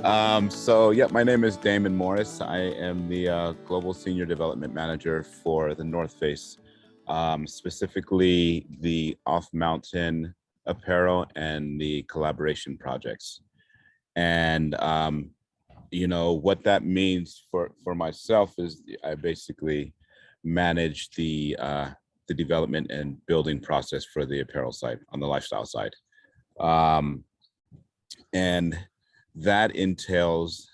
My name is Damon Morris. I am the Global Senior Development Manager for the North Face, specifically the off-mountain apparel and the collaboration projects. And, what that means for myself is I basically manage the development and building process for the apparel side on the lifestyle side. And that entails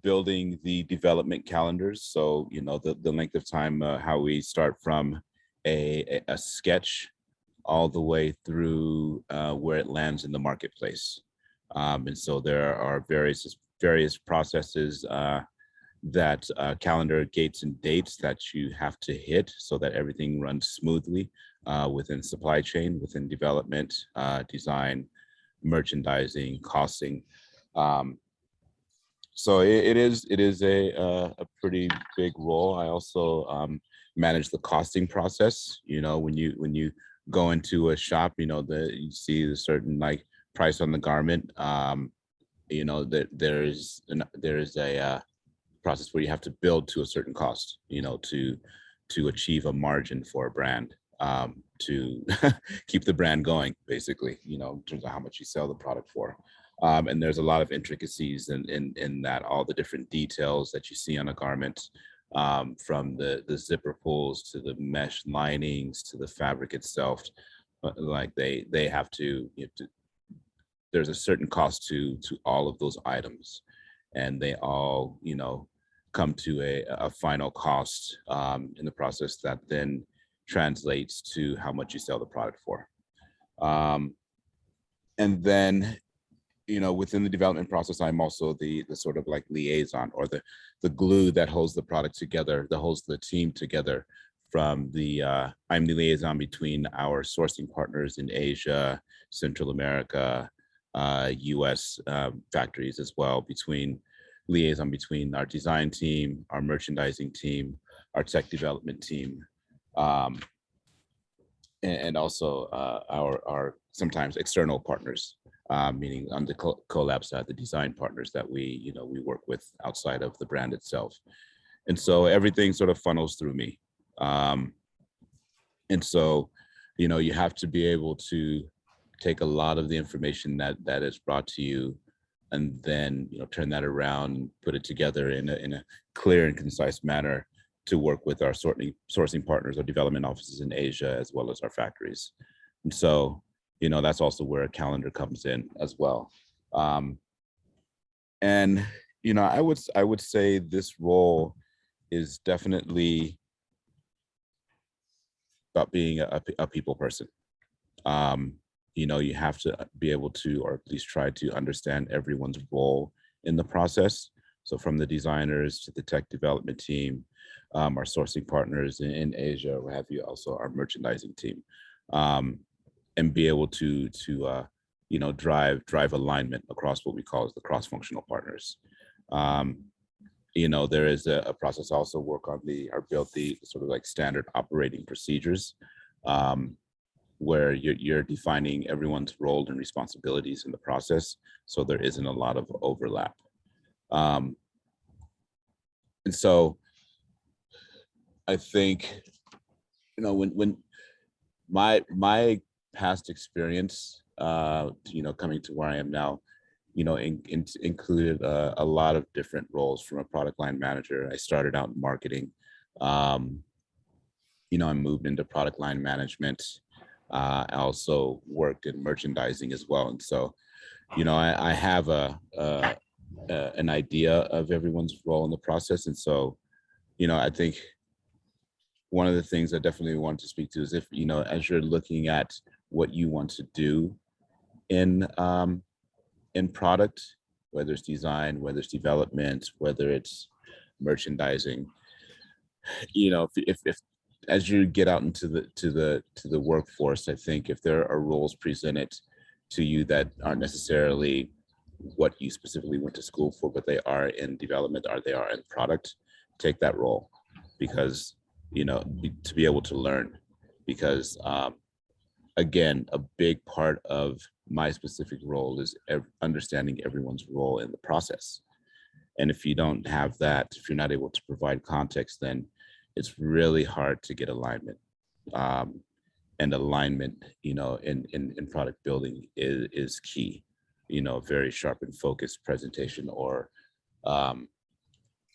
building the development calendars. So, the length of time, how we start from a sketch all the way through where it lands in the marketplace. And so there are various processes that calendar gates and dates that you have to hit so that everything runs smoothly within supply chain, within development, design, merchandising, costing. So it is a pretty big role. I also manage the costing process. When you go into a shop, you see the certain like price on the garment. That there is a process where you have to build to a certain cost, to achieve a margin for a brand, to keep the brand going, basically, in terms of how much you sell the product for. And there's a lot of intricacies in that, all the different details that you see on a garment, from the zipper pulls to the mesh linings to the fabric itself. Like they have to, there's a certain cost to all of those items, and they all, come to a final cost in the process that then translates to how much you sell the product for. And then, within the development process, I'm also the sort of like liaison, or the glue that holds the product together, that holds the team together. I'm the liaison between our sourcing partners in Asia, Central America, US factories as well, liaison between our design team, our merchandising team, our tech development team, and also our sometimes external partners, meaning on the collab side, the design partners that we work with outside of the brand itself. And so everything sort of funnels through me. And so, you have to be able to take a lot of the information that is brought to you, and then turn that around and put it together in a clear and concise manner to work with our sourcing partners, our development offices in Asia, as well as our factories. And so, that's also where a calendar comes in as well. And I would say this role is definitely about being a people person. You have to be able to, or at least try to understand everyone's role in the process. So from the designers to the tech development team, our sourcing partners in Asia, what have you, also our merchandising team, and be able to drive alignment across what we call as the cross-functional partners. There is a process. I also work on build the sort of like standard operating procedures, where you're defining everyone's role and responsibilities in the process, so there isn't a lot of overlap. And so I think, when my past experience, coming to where I am now, included a lot of different roles. From a product line manager, I started out in marketing. I moved into product line management. I also worked in merchandising as well. And so, I have an idea of everyone's role in the process. And so, I think one of the things I definitely want to speak to is, if, as you're looking at what you want to do in product, whether it's design, whether it's development, whether it's merchandising, if as you get out into the workforce, I think if there are roles presented to you that aren't necessarily what you specifically went to school for, but they are in development, or they are in product, take that role, because to be able to learn, because again, a big part of my specific role is understanding everyone's role in the process. And if you don't have that, if you're not able to provide context, then it's really hard to get alignment. Um, and alignment, in product building is key. Very sharp and focused presentation or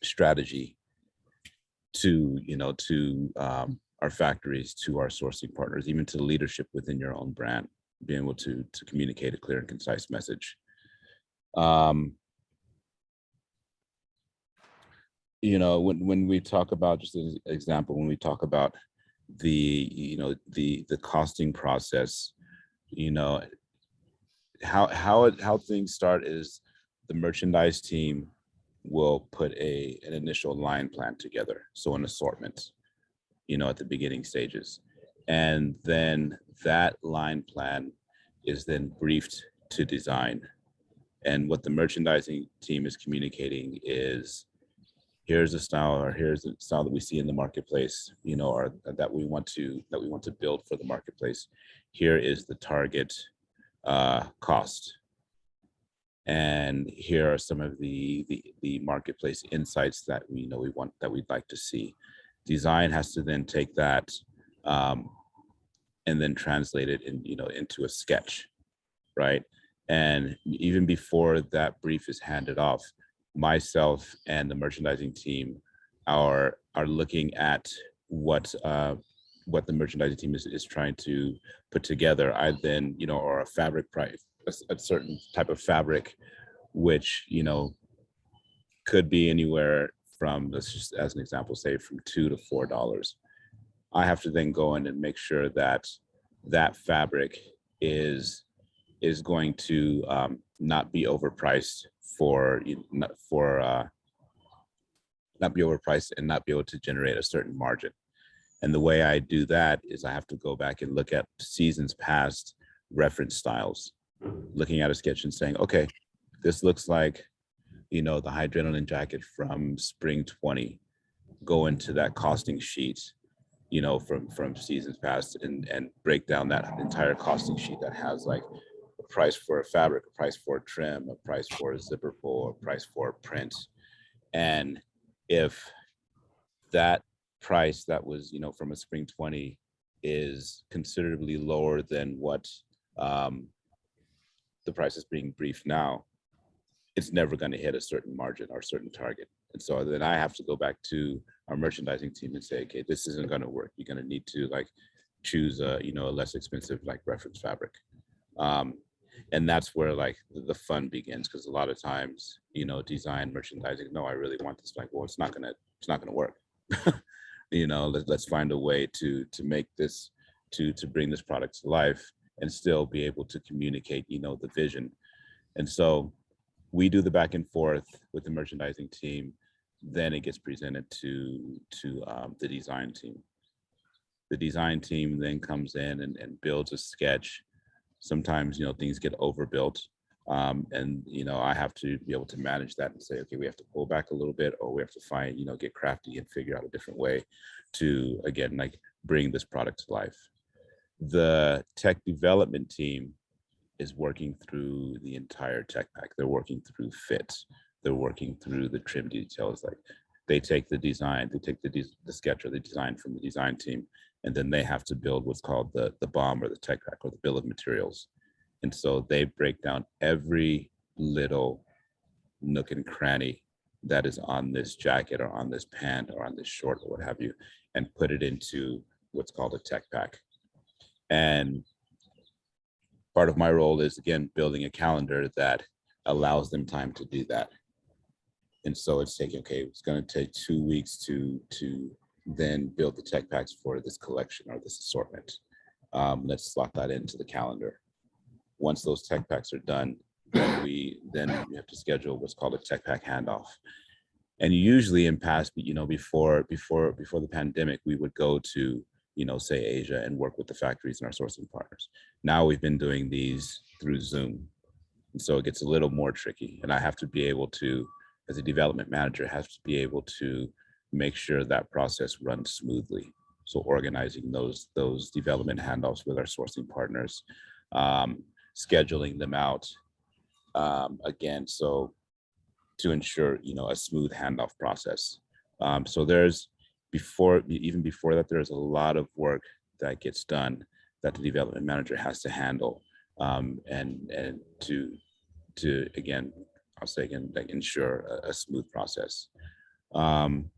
strategy to our factories, to our sourcing partners, even to leadership within your own brand, being able to communicate a clear and concise message. When we talk about, just as an example, when we talk about the costing process, how things start is the merchandise team will put an initial line plan together, so an assortment, at the beginning stages, and then that line plan is then briefed to design. And what the merchandising team is communicating is, here's a style, or here's the style that we see in the marketplace, or that we want to build for the marketplace. Here is the target cost, and here are some of the marketplace insights that we'd like to see. Design has to then take that and then translate it into a sketch, right? And even before that brief is handed off, myself and the merchandising team are looking at what the merchandising team is trying to put together. I then, or a fabric price, a certain type of fabric, which, could be anywhere from, let's just as an example, say from $2 to $4. I have to then go in and make sure that that fabric is going to not be overpriced not be overpriced and not be able to generate a certain margin. And the way I do that is I have to go back and look at seasons past reference styles, looking at a sketch and saying, okay, this looks like, the Hydradrenaline jacket from spring 20, go into that costing sheet, from seasons past, and break down that entire costing sheet that has like a price for a fabric, a price for a trim, a price for a zipper pull, a price for a print. And if that price that was, from a spring 20 is considerably lower than what the price is being briefed now, it's never going to hit a certain margin or a certain target. And so then I have to go back to our merchandising team and say, okay, this isn't going to work. You're going to need to choose a less expensive reference fabric. And that's where the fun begins, because a lot of times, design, merchandising, no, I really want this. Well, it's not gonna work. Let's find a way to make this, to bring this product to life and still be able to communicate, the vision. And so we do the back and forth with the merchandising team. Then it gets presented to the design team. The design team then comes in and builds a sketch. Sometimes, things get overbuilt. And, I have to be able to manage that and say, okay, we have to pull back a little bit, or we have to find, get crafty and figure out a different way to, again, bring this product to life. The tech development team is working through the entire tech pack. They're working through fit. They're working through the trim details. They take the design, they take the sketch or the design from the design team, and then they have to build what's called the BOM, or the tech pack, or the bill of materials. And so they break down every little nook and cranny that is on this jacket or on this pant or on this short or what have you, and put it into what's called a tech pack. And part of my role is, again, building a calendar that allows them time to do that. And so it's it's going to take 2 weeks to then build the tech packs for this collection or this assortment. Let's slot that into the calendar. Once those tech packs are done, then we have to schedule what's called a tech pack handoff. And usually in past, before the pandemic, we would go to, say Asia, and work with the factories and our sourcing partners. Now we've been doing these through Zoom. And so it gets a little more tricky. And I have to be able to, as a development manager, have to be able to make sure that process runs smoothly. So organizing those development handoffs with our sourcing partners, scheduling them out, again, so to ensure, a smooth handoff process. So even before that, there's a lot of work that gets done that the development manager has to handle, and to again, I'll say again, like ensure a smooth process. Um,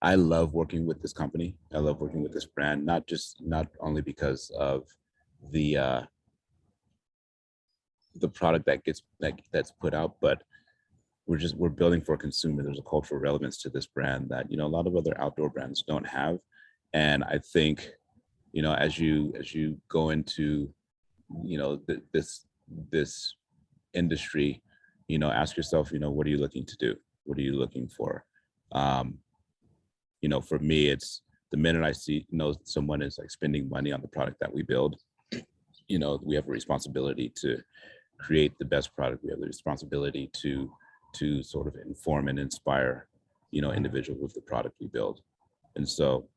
I love working with this company. I love working with this brand, not only because of the product that's put out, but we're building for a consumer. There's a cultural relevance to this brand that a lot of other outdoor brands don't have. And I think, as you go into this industry, ask yourself, what are you looking to do? What are you looking for? For me, it's the minute I see someone is like spending money on the product that we build, we have a responsibility to create the best product. We have the responsibility to sort of inform and inspire individuals with the product we build. And so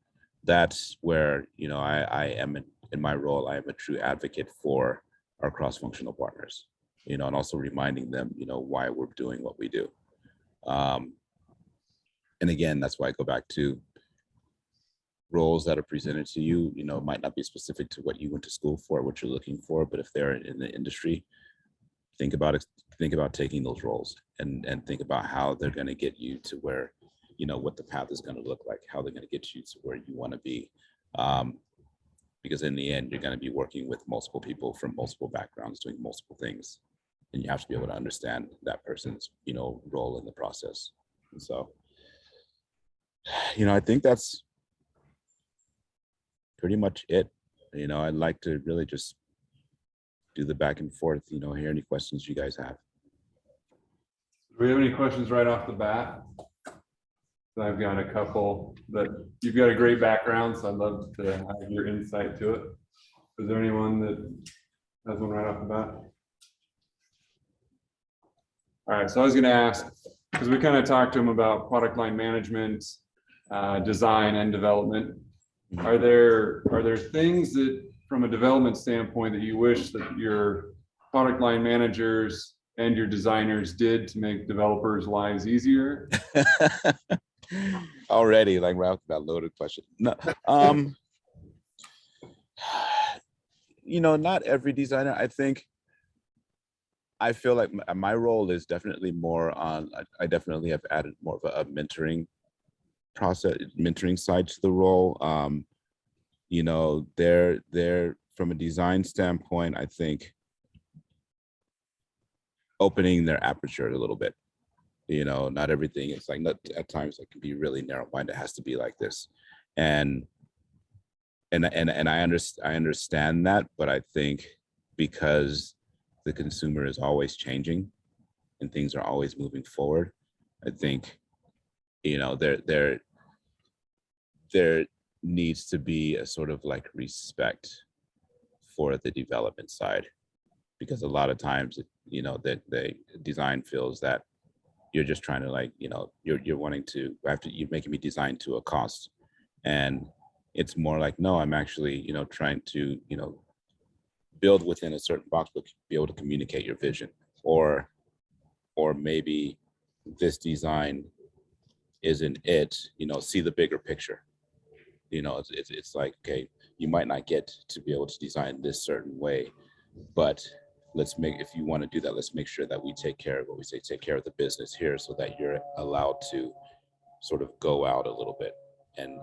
that's where I am in my role. I am a true advocate for our cross-functional partners, and also reminding them why we're doing what we do. And again, that's why I go back to roles that are presented to you, might not be specific to what you went to school for, what you're looking for, but if they're in the industry, think about taking those roles and think about how they're going to get you to where, what the path is going to look like, how they're going to get you to where you want to be. Because in the end, you're going to be working with multiple people from multiple backgrounds doing multiple things. And you have to be able to understand that person's, role in the process. And so, I think that's pretty much it. I'd like to really just do the back and forth, hear any questions you guys have. Do we have any questions right off the bat? I've got a couple, but you've got a great background, so I'd love to have your insight to it. Is there anyone that has one right off the bat? All right, so I was going to ask, because we kind of talked to him about product line management, design and development. Are there things that, from a development standpoint, that you wish that your product line managers and your designers did to make developers' lives easier? Already, like right off that loaded question. No, not every designer. I feel like my role is definitely more on. I definitely have added more of a mentoring side to the role. They're from a design standpoint, I think opening their aperture a little bit. Not everything is like, not at times it can be really narrow-minded. It has to be like this, and I understand that, but I think because the consumer is always changing and things are always moving forward, I think there needs to be a sort of like respect for the development side, because a lot of times that the design feels that you're just trying to you're wanting to you're making me design to a cost, and it's more like, no, I'm actually trying to build within a certain box, but be able to communicate your vision, or maybe this design isn't it, see the bigger picture. It's like, okay, you might not get to be able to design this certain way, but if you want to do that, let's make sure that we take care of take care of the business here, so that you're allowed to sort of go out a little bit and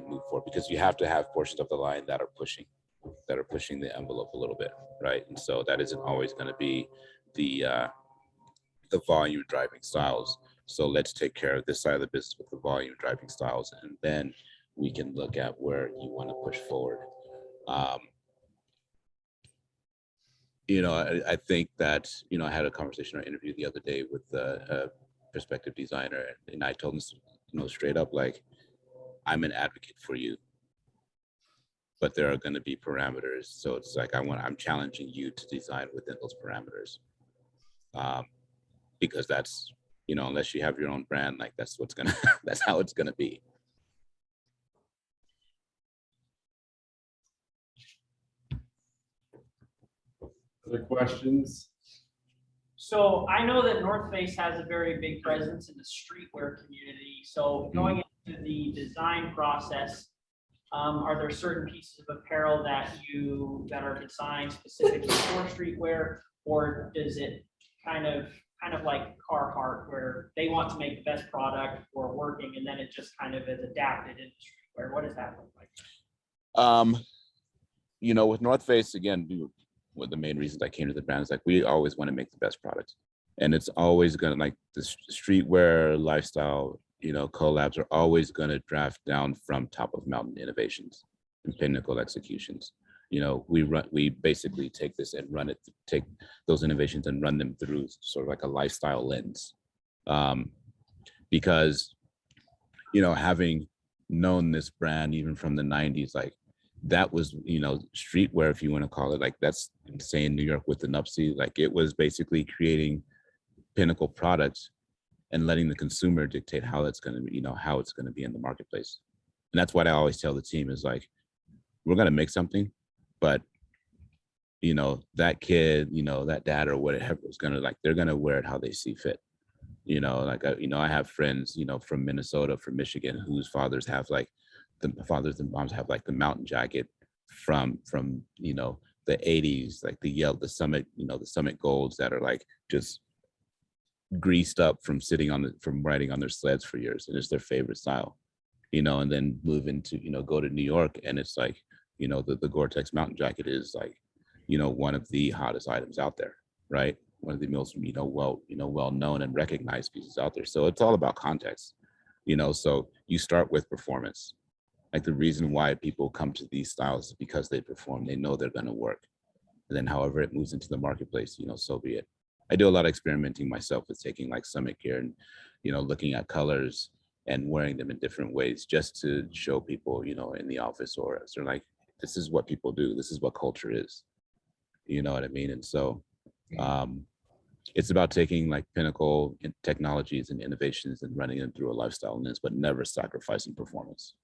move forward, because you have to have portions of the line that are pushing the envelope a little bit, right? And so that isn't always going to be the volume driving styles. So let's take care of this side of the business with the volume driving styles, and then we can look at where you want to push forward. I think that, I had a conversation or interview the other day with a prospective designer, and I told him, straight up, like, I'm an advocate for you, but there are going to be parameters. So it's like, I'm challenging you to design within those parameters, because that's unless you have your own brand, like that's what's gonna that's how it's gonna be. Other questions? So I know that North Face has a very big presence in the streetwear community. So going into the design process, are there certain pieces of apparel that are designed specifically for streetwear, or does it kind of like Carhartt, where they want to make the best product for working, and then it just kind of is adapted into streetwear? What does that look like? With North Face, again, one of the main reasons I came to the brand is like we always want to make the best product, and it's always gonna, like, the streetwear lifestyle, collabs are always gonna draft down from top of mountain innovations and pinnacle executions. We basically take those innovations and run them through sort of like a lifestyle lens, because having known this brand even from the 90s, like that was, streetwear, if you want to call it, like that's saying New York with the Nupsy, like it was basically creating pinnacle products and letting the consumer dictate how it's going to be, how it's going to be in the marketplace. And that's what I always tell the team is like, we're going to make something, but that kid, that dad or whatever is going to, like, they're going to wear it how they see fit. I have friends, from Minnesota, from Michigan, whose fathers have like, the fathers and moms have like the mountain jacket from the 80s, like the Summit, the Summit Golds that are like just greased up from from riding on their sleds for years, and it's their favorite style, and then move into, go to New York, and it's like, the Gore-Tex mountain jacket is like, one of the hottest items out there, right? One of the most, well known and recognized pieces out there. So it's all about context, so you start with performance. Like the reason why people come to these styles is because they perform, they know they're going to work. And then however it moves into the marketplace, so be it. I do a lot of experimenting myself with taking like Summit gear and, looking at colors and wearing them in different ways just to show people, in the office, or they're like, this is what people do. This is what culture is. You know what I mean? And so it's about taking like pinnacle technologies and innovations and running them through a lifestyle lens, but never sacrificing performance.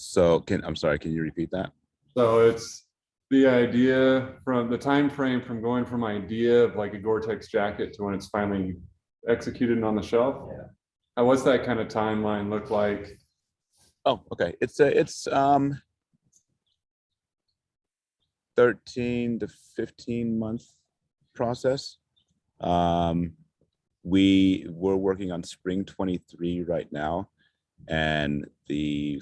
So I'm sorry, can you repeat that? So it's the idea from the time frame from going from idea of like a Gore-Tex jacket to when it's finally executed on the shelf. Yeah. And what's that kind of timeline look like? Oh, okay. It's 13 to 15 month process. We're working on spring 23 right now. And we're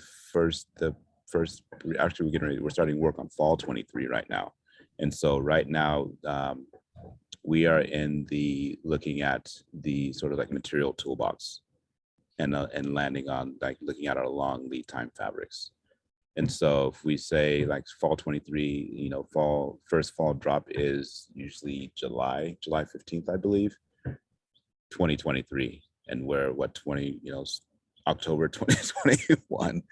starting work on fall 23 right now. And so right now, we are looking at the sort of like material toolbox and landing on like looking at our long lead time fabrics. And so if we say like fall 23, first fall drop is usually July 15th, I believe, 2023. And we're October 2021.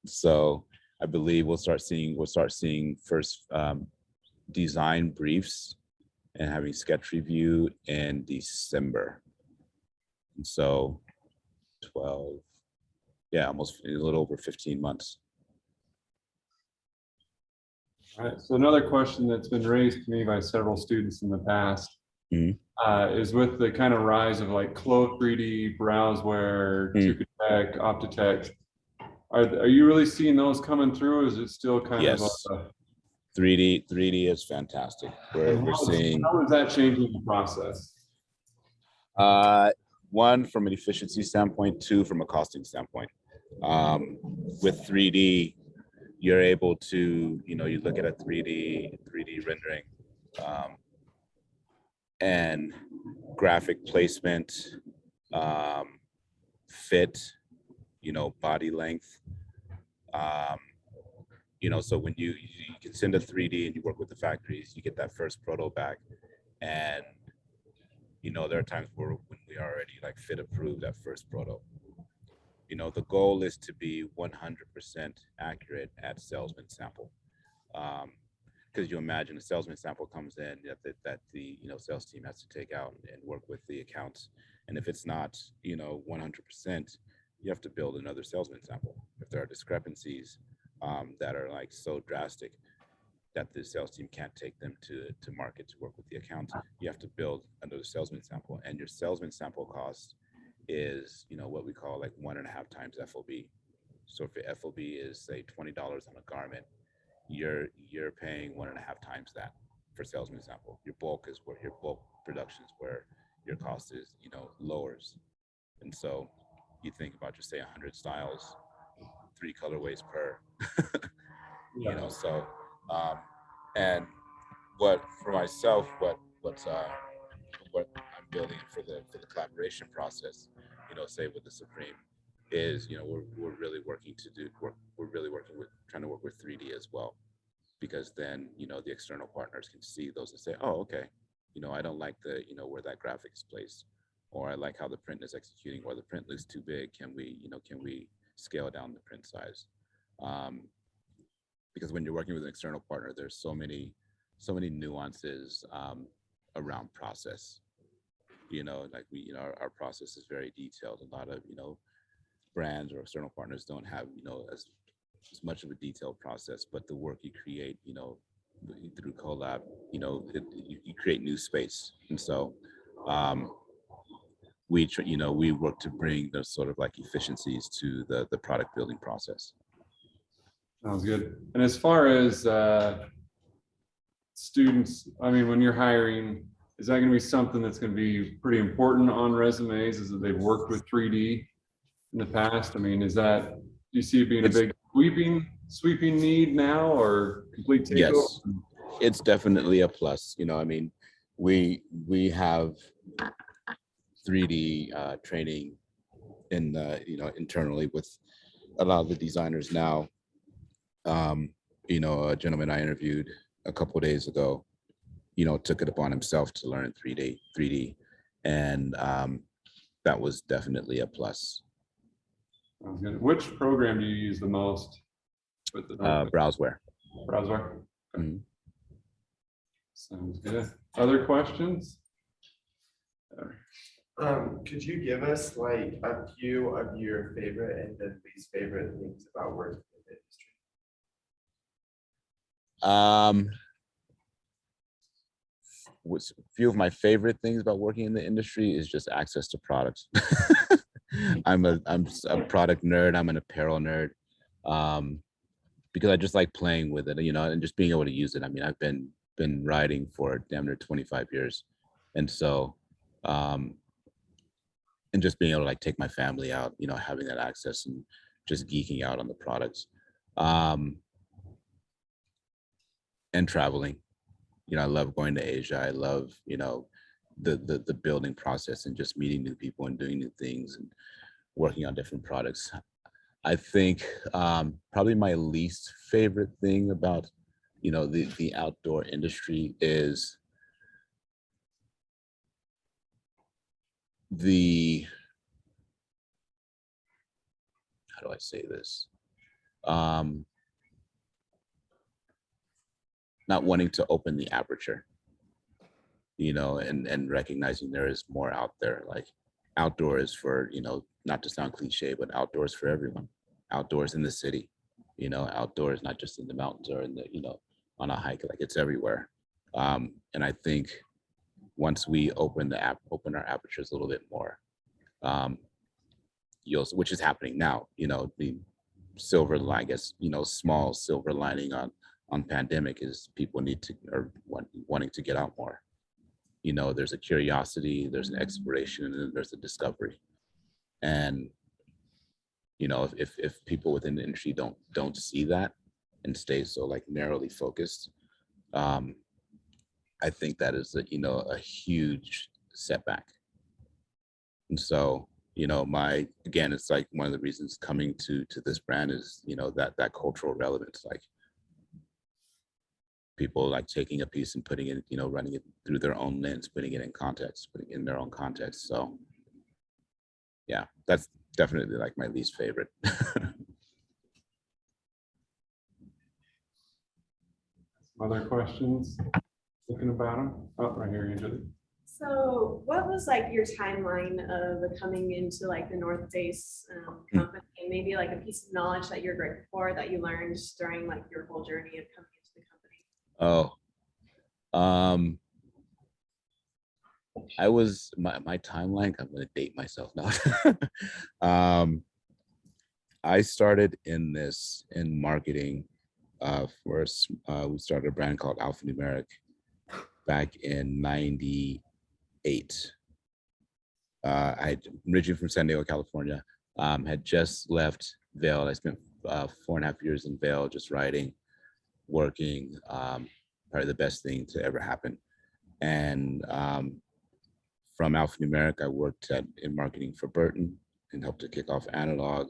So I believe we'll start seeing first design briefs and having sketch review in December. And so almost a little over 15 months. All right. So another question that's been raised to me by several students in the past is with the kind of rise of like Clo 3D, Browseware, Tukatech, Optitech. Are you really seeing those coming through? Or is it still kind of 3D is fantastic. We're seeing. How is that changing the process? One, from an efficiency standpoint, two, from a costing standpoint. With 3D, you're able to, you look at a 3D rendering, and graphic placement, fit, body length. So when you can send a 3D and you work with the factories, you get that first proto back, and there are times when we already like fit approved that first proto. The goal is to be 100% accurate at salesman sample. Because you imagine a salesman sample comes in that the sales team has to take out and work with the accounts And if it's not, 100%, you have to build another salesman sample. If there are discrepancies that are like so drastic that the sales team can't take them to market to work with the account, you have to build another salesman sample. And your salesman sample cost is, what we call like 1.5 times FOB. So if your FOB is say $20 on a garment, you're paying 1.5 times that for salesman sample. Your bulk is where your bulk production is where your cost is, lowers. And so you think about just say 100 styles, 3 colorways per, so and what for myself, what I'm building for the collaboration process, say with the Supreme, is we're really working we're really working with trying to work with 3D as well, because then the external partners can see those and say, oh, okay, I don't like the where that graphic is placed, or I like how the print is executing, or the print looks too big. Can we scale down the print size? Because when you're working with an external partner, there's so many nuances around process. Like our process is very detailed. A lot of brands or external partners don't have as much of a detailed process, but the work you create through collab, you create new space. And so we work to bring those sort of like efficiencies to the product building process. Sounds good. And as far as students, I mean, when you're hiring, is that going to be something that's going to be pretty important on resumes? Is that they've worked with 3D in the past? I mean, do you see it being a big sweeping need now, or complete takeover? Yes, it's definitely a plus. I mean, we have 3D training in internally with a lot of the designers now. A gentleman I interviewed a couple of days ago, took it upon himself to learn 3D, and that was definitely a plus. Sounds good. Which program do you use the most with the Browseware? Browseware. Okay. Mm-hmm. Sounds good. Other questions? Could you give us like a few of your favorite and then least favorite things about working in the industry? What's a few of my favorite things about working in the industry is just access to products. I'm a product nerd. I'm an apparel nerd, because I just like playing with it, and just being able to use it. I mean, I've been riding for damn near 25 years, and so and just being able to like take my family out, having that access and just geeking out on the products, and traveling. I love going to Asia. I love, the building process and just meeting new people and doing new things and working on different products. I think probably my least favorite thing about, the outdoor industry is how do I say this? Not wanting to open the aperture, and recognizing there is more out there. Like outdoors for, not to sound cliche, but outdoors for everyone. Outdoors in the city, outdoors, not just in the mountains or in the, on a hike, like it's everywhere. And I think once we open our apertures a little bit more, which is happening now, the silver line, I guess, small silver lining on pandemic is people wanting to get out more. There's a curiosity, there's an exploration, and then there's a discovery. And if people within the industry don't see that and stay so like narrowly focused, I think that is a huge setback. And so again, it's like one of the reasons coming to this brand is that cultural relevance, like people like taking a piece and putting it, running it through their own lens, putting it in context, putting it in their own context. So yeah, that's definitely like my least favorite. Other questions? Thinking about them? Oh, right here, Angela. So what was like your timeline of coming into like the North Face company, and maybe like a piece of knowledge that you're grateful for that you learned during like your whole journey of coming into the company? I was my timeline. I'm going to date myself now. I started in marketing. First, we started a brand called Alphanumeric back in '98. I'm originally from San Diego, California. Had just left Vail. I spent 4.5 years in Vail, just writing, working. Probably the best thing to ever happen. And from Alphanumeric, I worked in marketing for Burton and helped to kick off Analog.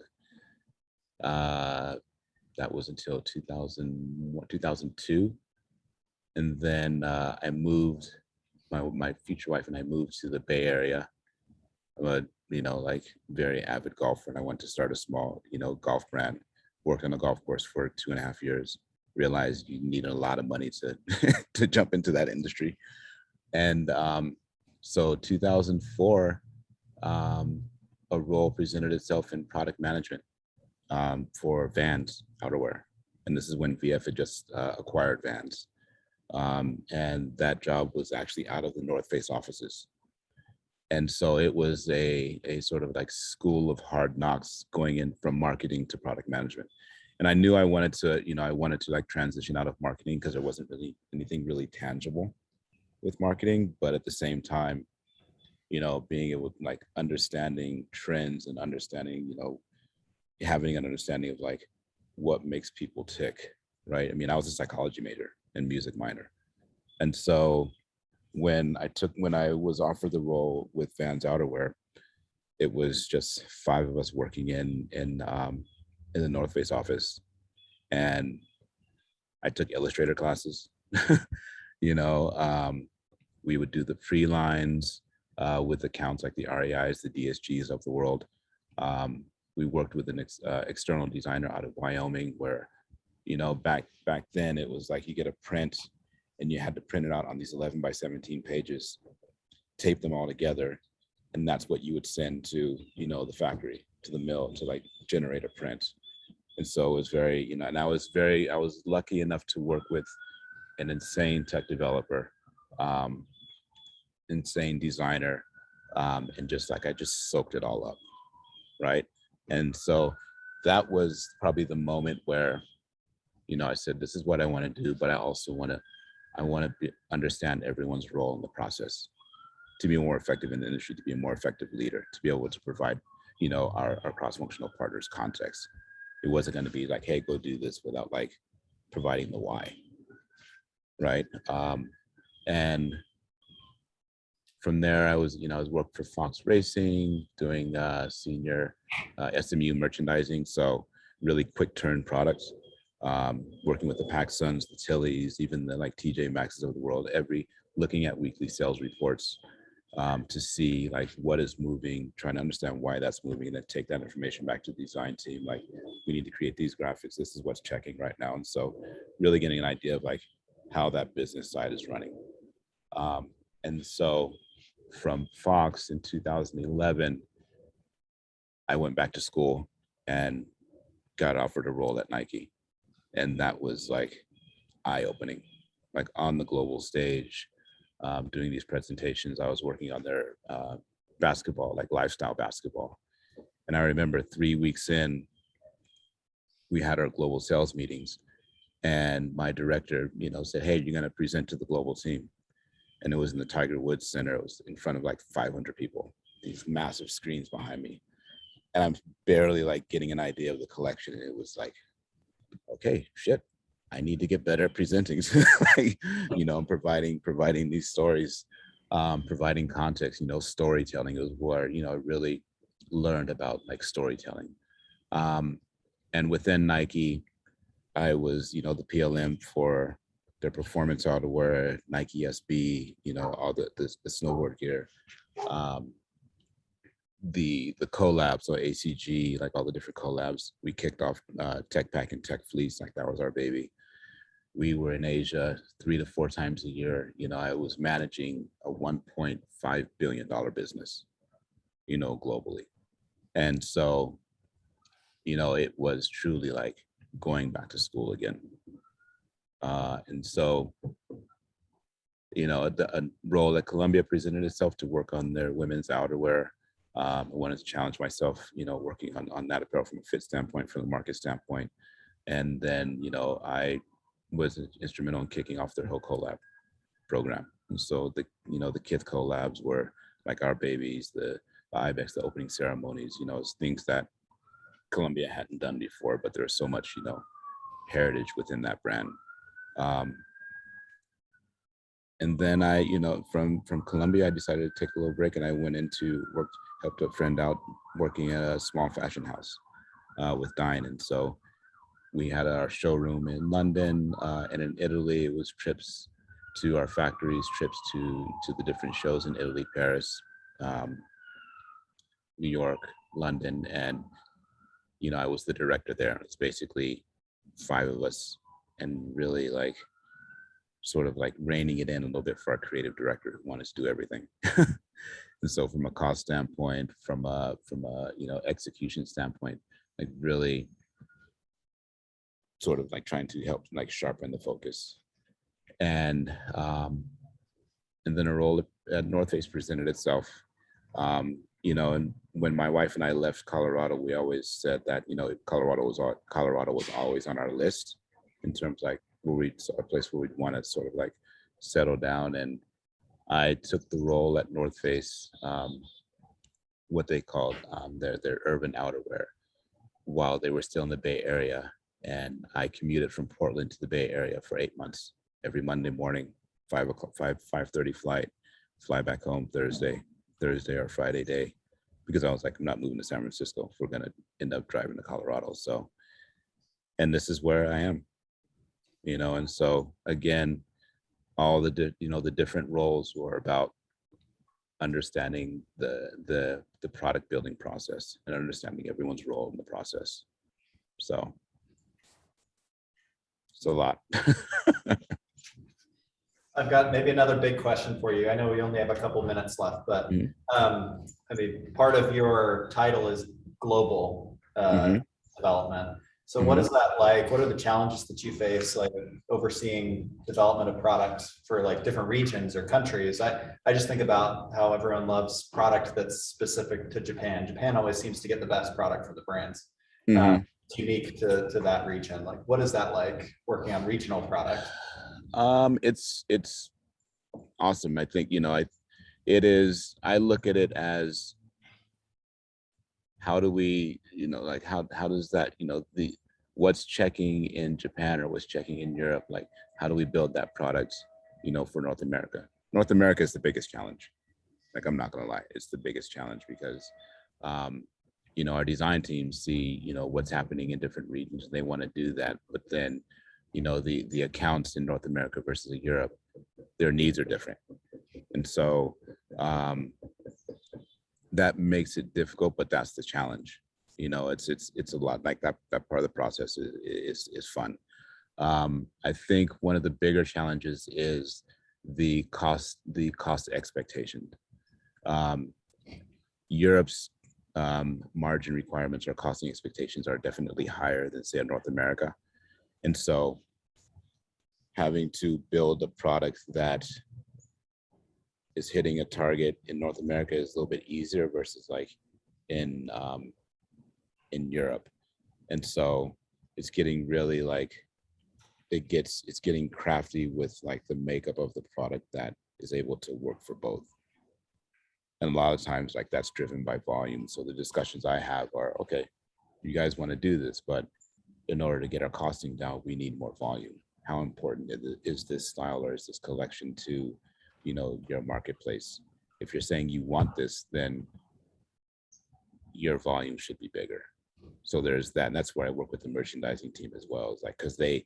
That was until 2002. And then I moved, my future wife and I moved to the Bay Area. I'm a, like very avid golfer, and I went to start a small, golf brand, worked on a golf course for 2.5 years, realized you needed a lot of money to, to jump into that industry. And so 2004, a role presented itself in product management for Vans outerwear. And this is when VF had just acquired Vans. And that job was actually out of the North Face offices. And so it was a sort of like school of hard knocks going in from marketing to product management. And I knew I wanted to, like transition out of marketing because there wasn't really anything really tangible with marketing. But at the same time, being able to like understanding trends and understanding, having an understanding of like what makes people tick, right? I mean, I was a psychology major and music minor. And so when I was offered the role with Vans Outerwear, it was just 5 of us working in the North Face office. And I took illustrator classes. We would do the pre-lines with accounts like the REIs, the DSGs of the world. We worked with an external designer out of Wyoming where, back then it was like you get a print and you had to print it out on these 11 by 17 pages, tape them all together. And that's what you would send to, the factory, to the mill to like generate a print. And so it was very, and I was lucky enough to work with an insane tech developer, insane designer. And just like, I just soaked it all up. Right. And so that was probably the moment where, I said, this is what I want to do, but I also want to understand everyone's role in the process to be more effective in the industry, to be a more effective leader, to be able to provide, our cross-functional partners context. It wasn't going to be like, hey, go do this without like providing the why, right? And from there, I was working for Fox Racing, doing senior SMU merchandising, so really quick turn products. Working with the PacSuns, the Tillys, even the like TJ Maxx's of the world, looking at weekly sales reports to see like what is moving, trying to understand why that's moving, and then take that information back to the design team. Like, we need to create these graphics. This is what's checking right now. And so really getting an idea of like how that business side is running. And so from Fox in 2011, I went back to school and got offered a role at Nike. And that was like eye-opening, like on the global stage, doing these presentations. I was working on their basketball, like lifestyle basketball. And I remember 3 weeks in, we had our global sales meetings, and my director, said, hey, you're going to present to the global team. And it was in the Tiger Woods Center. It was in front of like 500 people, these massive screens behind me. And I'm barely like getting an idea of the collection. And it was like, okay, shit, I need to get better at presenting. Like, I'm providing these stories, providing context, storytelling is where, I really learned about like storytelling. And within Nike, I was, the PLM for their performance outerwear, Nike SB, all the snowboard gear. The collabs, so ACG, like all the different collabs, we kicked off Tech Pack and Tech Fleece, like that was our baby. we were in Asia 3 to 4 times a year. You know, I was managing a $1.5 billion business, you know, globally. And so, you know, it was truly like going back to school again. And so, you know, a role that Columbia presented itself to work on their women's outerwear. I wanted to challenge myself, you know, working on that apparel from a fit standpoint, from the market standpoint. And then, you know, I was instrumental in kicking off their whole collab program. And so the, you know, the Kith collabs were like our babies, the Ibex, the opening ceremonies, you know, it's things that Columbia hadn't done before, but there's so much, you know, heritage within that brand. And then I, you know, from Columbia, I decided to take a little break, and I went into helped a friend out working at a small fashion house with Dine. And so we had our showroom in London and in Italy. It was trips to our factories, trips to the different shows in Italy, Paris, New York, London. And, you know, I was the director there. It's basically 5 of us, and really like sort of like reining it in a little bit for our creative director who wanted to do everything. And so from a cost standpoint, from a you know, execution standpoint, like really sort of like trying to help like sharpen the focus. And then a role at North Face presented itself. You know, and when my wife and I left Colorado, we always said that, you know, Colorado was always on our list in terms like a place where we'd want to sort of like settle down. And I took the role at North Face, what they called their urban outerwear, while they were still in the Bay Area. And I commuted from Portland to the Bay Area for 8 months, every Monday morning, 5:30 flight, fly back home Thursday or Friday day, because I was like, I'm not moving to San Francisco if we're gonna end up driving to Colorado. So, and this is where I am, you know. And so again, all the you know, the different roles were about understanding the product building process and understanding everyone's role in the process. So it's a lot. I've got maybe another big question for you. I know we only have a couple minutes left, but I mean, part of your title is global development. So what is that like? What are the challenges that you face, like overseeing development of products for like different regions or countries? I just think about how everyone loves product that's specific to Japan. Japan always seems to get the best product for the brands. It's unique to that region. Like, what is that like working on regional product? It's awesome. I think, you know, I look at it as, how do we, you know, like how does that, you know, what's checking in Japan or what's checking in Europe, like how do we build that product, you know, for North America? North America is the biggest challenge. Like, I'm not gonna lie, it's the biggest challenge because you know, our design teams see, you know, what's happening in different regions, and they want to do that, but then, you know, the accounts in North America versus Europe, their needs are different. And so that makes it difficult, but that's the challenge. You know, it's a lot like that part of the process is fun. I think one of the bigger challenges is the cost expectation. Europe's margin requirements or costing expectations are definitely higher than, say, in North America. And so having to build a product that is hitting a target in North America is a little bit easier versus like in Europe. And so it's getting really like, it's getting crafty with like the makeup of the product that is able to work for both. And a lot of times like that's driven by volume. So the discussions I have are, okay, you guys want to do this, but in order to get our costing down, we need more volume. How important is this style or is this collection to, you know, your marketplace? If you're saying you want this, then your volume should be bigger. So there's that, and that's where I work with the merchandising team as well. It's like, because they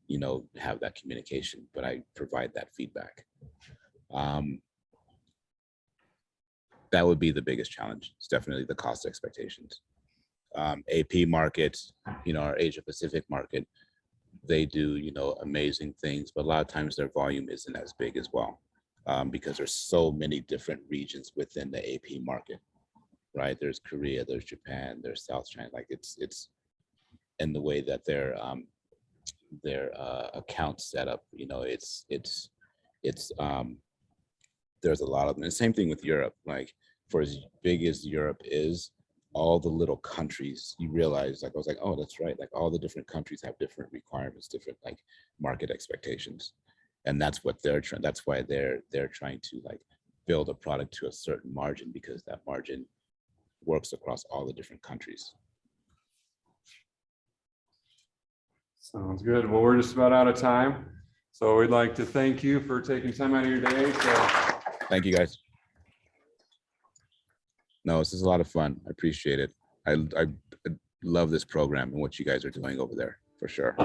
you know, have that communication, but I provide that feedback. That would be the biggest challenge. It's definitely the cost expectations. AP market, you know, our Asia Pacific market, they do, you know, amazing things, but a lot of times their volume isn't as big as well, because there's so many different regions within the AP market, right? There's Korea, there's Japan, there's South China. Like it's and the way that their accounts set up, you know, it's there's a lot of them. And same thing with Europe. Like for as big as Europe is, all the little countries, you realize, like I was like, oh, that's right. Like all the different countries have different requirements, different like market expectations, and that's what they're trying. That's why they're trying to like build a product to a certain margin, because that margin works across all the different countries. Sounds good. Well, we're just about out of time. So we'd like to thank you for taking time out of your day. So Thank you, guys. No, this is a lot of fun. I appreciate it. I love this program and what you guys are doing over there, for sure.